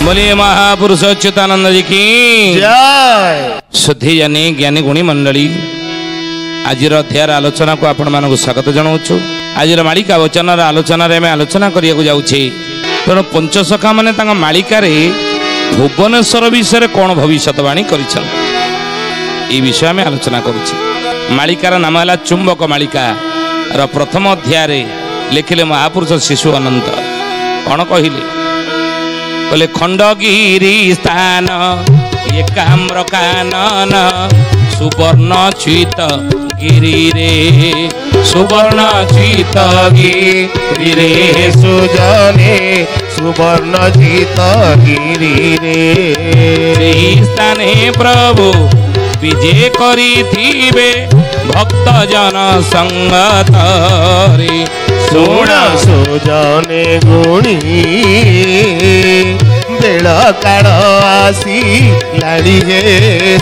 बोलिए महापुरुष अच्युतानंद जी की जय। शुद्धि जानी ज्ञानी गुणी मंडली आज अध्याय आलोचना को आपण मानक स्वागत जनाऊँ। आज मालिका वचन आलोचना आलोचना करने जाऊे तेणु पंचसखा मैंने मालिकार भुवनेश्वर विषय कौन भविष्यवाणी कर विषय आम आलोचना करुचे। मालिकार नाम है चुंबक मालिका प्रथम अध्याय लिखिले महापुरुष शिशु अनंत कौन कहले बोले खंडगिरी स्थान एकाम्र कानन सुवर्ण चित गिरी रे सुवर्ण चित गिरी रे सुजने सुवर्ण चित गिरी रे स्थाने प्रभु विजय करिथिबे भक्त जन संगत रे सुण सुजने गुणी बेल काल आसी लाड़ी हे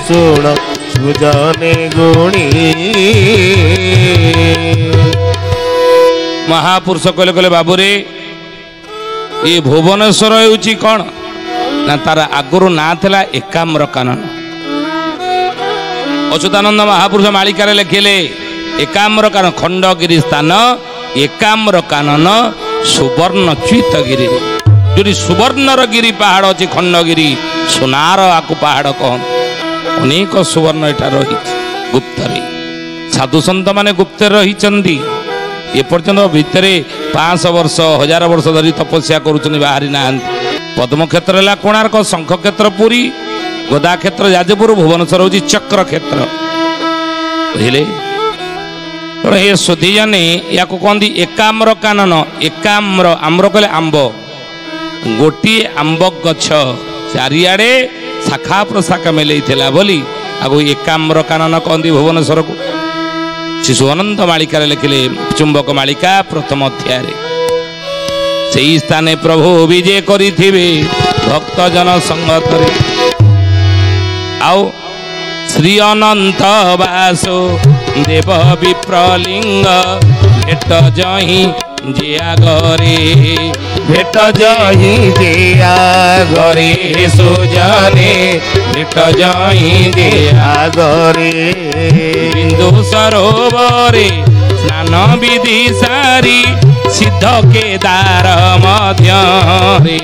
सुण सुजने गुणी। महापुरुष कहले कहले बाबू रे ये भुवनेश्वर होउची कौन ना तार आगुरु ना थिला एकाम्र कानन। अच्युतानंद महापुरुष मालिकार लिखिले एकाम्र कानन खंडगिरी स्थान एकाम्र कानन सुवर्ण चितगिरी जो सुवर्णर गिरी पहाड़ अच्छी खंडगिरी सोनार आकु पहाड़ कह अनेक सुवर्ण एटा रही गुप्त साधु सन्त माने गुप्त रही एपर्यंत भितर 500 वर्ष 1000 वर्ष धरी तपस्या करुचनी बाहरी ना पद्म क्षेत्र है कोणार्क शंख क्षेत्र पुरी गोदा क्षेत्र जाजपुर भुवनेश्वर हूँ चक्र क्षेत्र बुझे तेणु ये सुधी जाने या कहती एकाम्र कानन एकाम्र आम्र कहले आंब गोटे आंब गछ चारिआडे शाखा प्रशाखा मेलई बोली आगो एकाम्र कानन कहती भुवनेश्वर को शिशु अनंत मालिकार लिखिले चुंबक मालिका प्रथम अध्याय से स्थाने प्रभु विजय करिथिबे भक्त जन संगत रे आओ श्री अनंत वासो देव विप्रलिंग भेट जही जिया गरे भेट जही जिया गरे सुजने भेट जही जिया गरे बिंदु सरोवरे स्नान विधि सारी सिद्ध केदार मध्य रे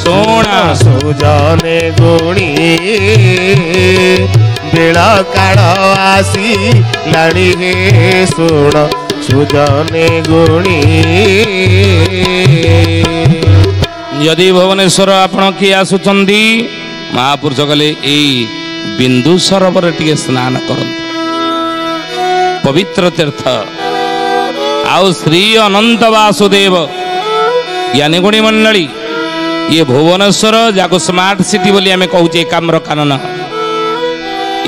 सोना सुजने गुणी बेल काल आसी लाड़ी हे सुण सुजने गुणी। यदि भुवनेश्वर आपण किए आसुचंदी महापुरुष कहले ए बिंदु सरोवर टिके स्नान करंतु पवित्र तीर्थ आउ श्री अनंत वासुदेव ज्ञानी गुणी मंडली ये भुवनेश्वर जाको स्मार्ट सिटी बोली आमे कहूचे एकाम्र कानन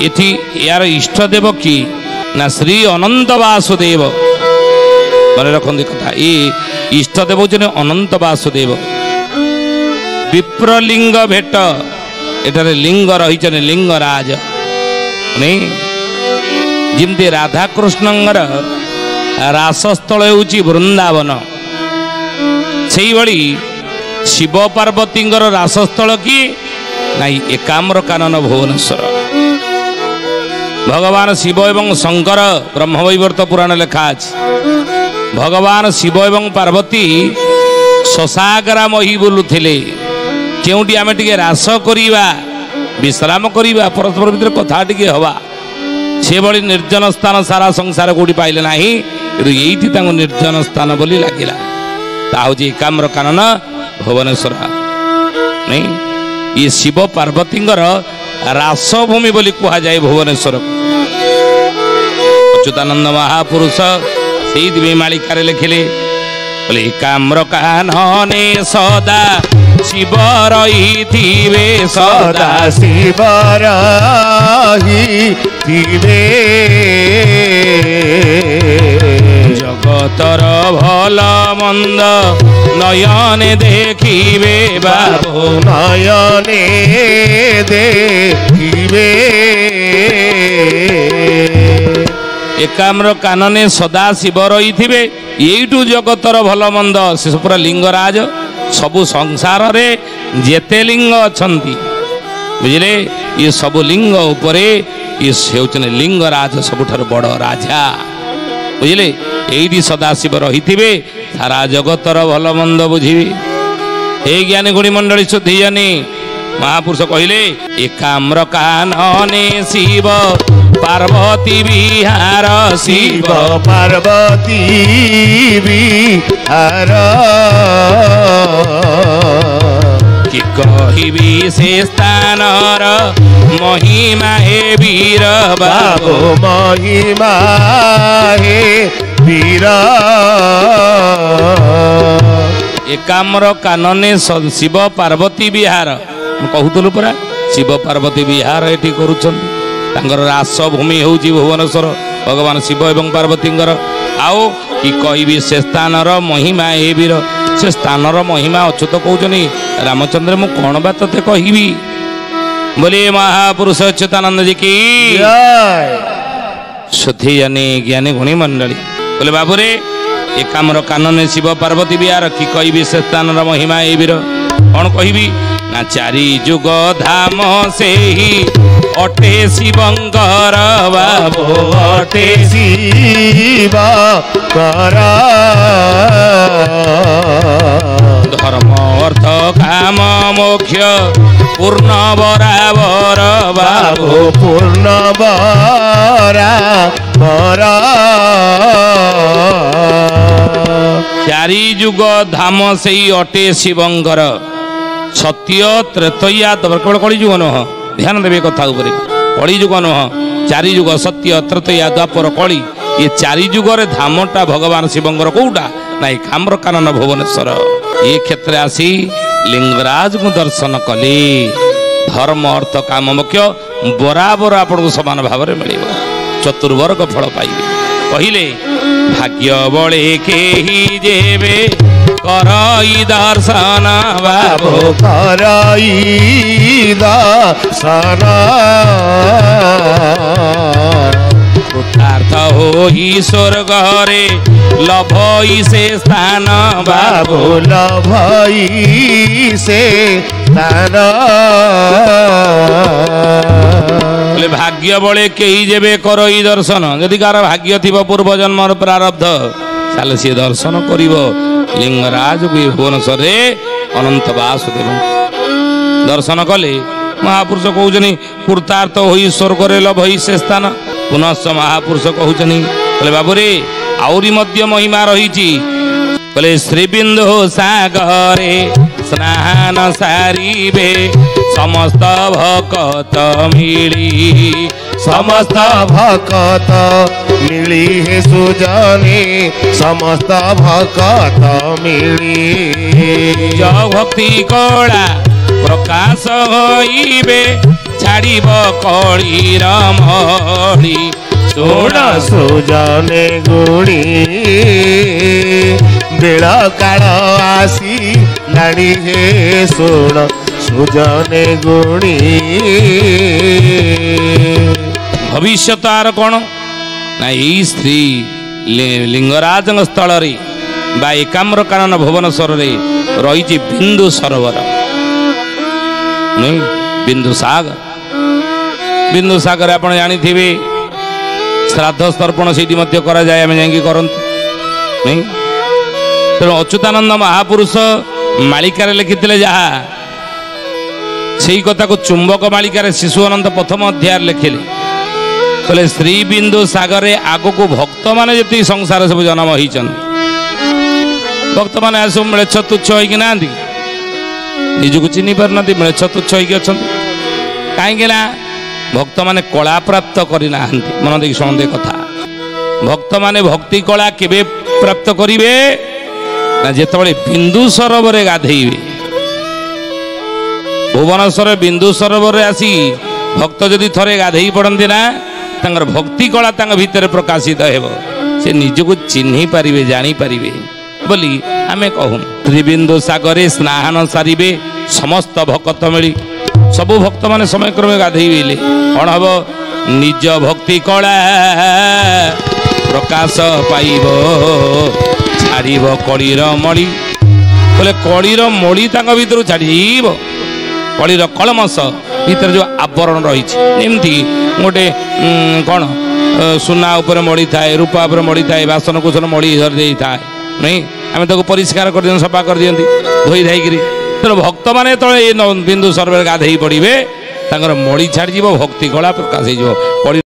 एथि यार इष्ट देव कि ना श्री अनंत वासुदेव मन रखते कथा ये इष्ट देव होने अनंत वासुदेव विप्रलिंग भेट एटारे लिंग रही लिंगराज नहीं जिमती राधाकृष्णंगर रासस्थल होउची वृंदावन से भली शिव पार्वती रासस्थल कि नाई एकाम्र कानन भुवनेश्वर भगवान शिव एवं शंकर ब्रह्मवैवर्त पुराण लेखा अछि भगवान शिव एवं पार्वती शशागरा मही बुलुथिले केउटी आमे टिके रास करिबा विश्राम करिबा परस्पर भितर कथा टिके हवा से भली निर्जन स्थान सारा संसार कोठी पाइले नाही एठी तांको निर्जन स्थान बोली लागिला ता होची एकाम्र कानन भुवनेश्वर नहीं ये शिव पार्वती रासभूमि बोली कहा जाए भुवनेश्वर अच्युतानंद महापुरुष से मालिकार लिखिले बोले एकाम्र कानने सदा शिव रहिथिबे सदा शिव रहिथिबे जगतर भल मंद नयने देखिबे बाबू नयने देखिबे एकाम्र कानने सदा शिव रही थे यू जगतर भल मंद से पूरा लिंगराज सबु संसार रे जेते लिंग अछंती बुझिले ये सबु लिंग उपरे ये हेउचने लिंगराज सबुठार बड़ राजा बुझिले एइदी सदाशिव रहिथिबे सारा जगतर भल मंद बुझिबे। हे ज्ञानी गुणी मंडली शुद्धि जानी महापुरुष कहले एकाम्र कानने शिव पार्वती विहार शिव पार्वती विहार कि कहिबी से स्थानर महिमा हे वीर बाबू महिमा हे वीर एकाम्र कानने शिव पार्वती विहार कहूलु परा शिव पार्वती विहार एठी करुछन्ति तांगर रास भूमि होउची भुवनेश्वर भगवान शिव एवं पार्वतींगर आओ कि कहबी से स्थानर महिमा हे वीर से स्थानर महिमा अच्युत कहउछनी रामचंद्र मु कोन बात ते कहबी बोले महापुरुष अच्युतानंद जी की शुद्धि जानी ज्ञानी गुणी मंडली बोले बाबूरे एकाम्र कानने शिव पार्वती विहार कि कहबी से स्थानर महिमा हे वीर कौन कहबी ना चारि जुग धाम से ही अटे शिवंकर बाबू अटे शिवंकर धर्म अर्थ काम मोक्ष पूर्ण बराबर बाबू पूर्ण बराबर चारि जुग धाम से ही अटे शिवंकर सत्य त्रेतया केवल कली जुग नुह ध्यान देवे कथा उपरे कली जुग नुह चारि जुग सत्य त्रेतया द्वापर कली ये चारि जुगर धामटा भगवान शिवंकर कोउटा ना एकाम्र कानन भुवनेश्वर ये क्षेत्र आसी लिंगराज को दर्शन कले धर्म अर्थ काम मुख्य बराबर आपन को समान भाव में मिल चतुर्वर्ग फल पाइबे कहले भाग्य बळे केही जेबे करई दर्शन बाबू करई दर्शन कृतार्थ होई स्वर्ग रे लभई से स्थान बाबू लभई से स्थान भाग्य बळे केही जेबे करई दर्शन यदि कार भाग्य थिबो पूर्व जन्मर प्रारब्ध ताले से दर्शन करिवो लिंगराज भुवनेश्वर रे अनंत वासुदेव दर्शन कले महापुरुष कहउछनी कृतार्थ होई स्वर्ग रे लभई से स्थान पुनश्च महापुरुष कहउछनी बोले बाबूरे आउरी मध्य महिमा रहीची बोले श्रीबिंदु सागरे स्नान सारिबे समस्त भक्त मिली समस्त भक्त मिली हे सुजने समस्त भक्त मिली जय भक्ति कला प्रकाश होइबे छाड़िब कलीर मणि सोण सुजने गुणी बेल काल आसी लाणी हे सोण सुजने गुणी भविष्य तार कौन ना यही स्त्री लिंगराज स्थल बा एकाम्र कानन भुवनेश्वर रही बिंदु सरोवर नहीं बिंदु सागर आप जानी श्राद्ध तर्पण से करा जाए आम जाकि करती नहीं तेणु अच्युतानंद महापुरुष मालिकार लिखिते जहा से कथा को चुंबक मालिकार शिशु अनंत प्रथम अध्याय लिखिले बोले श्री बिंदु सागर आग को भक्त माने जी संसार सब जन्म होती भक्त मैंने सब मिलेच्छ तुच्छ होगी ना निजक चिन्ह पार ना मिलेच्छ तुच्छ होगी अच्छा कहीं भक्त माने कला प्राप्त करना मन देखिए शुणते कथा भक्त माने भक्ति कला केबे प्राप्त करिवे ना जेतबळे बिंदु सरोवर गाधेइबे भुवनेश्वर बिंदु सरोवर आसी भक्त जदि थरे गाधेई पड़ती ना तांगर भक्ति कला तांग भितर प्रकाशित हेबो से निजको चिन्हि पारिबे जानि पारिबे बोली आमे कहूँ त्रिबिंदु सागरे स्नान सारिबे समस्त भक्त मिली सबु भक्त माने समय क्रमे गाधेइबे कौन हम निज भक्ति कला प्रकाश पाइब छाड़ब कलीर मणि बोले कलिर मणि भितर छाड़ीब कलिर कलमस भितर जो आवरण रही गोटे कौन सुना उपर मड़ी थाए रूपा उपर मड़ी थाए बासन कुसन मड़ी धरी थाए नहीं आम ताको परिष्कार कर दियं सफा कर दियंती धोई धाइकरी तेणु भक्त मैंने तले बिंदु सर्वे गाधई पड़े मड़ी छाड़ भक्ति कला प्रकाश हो।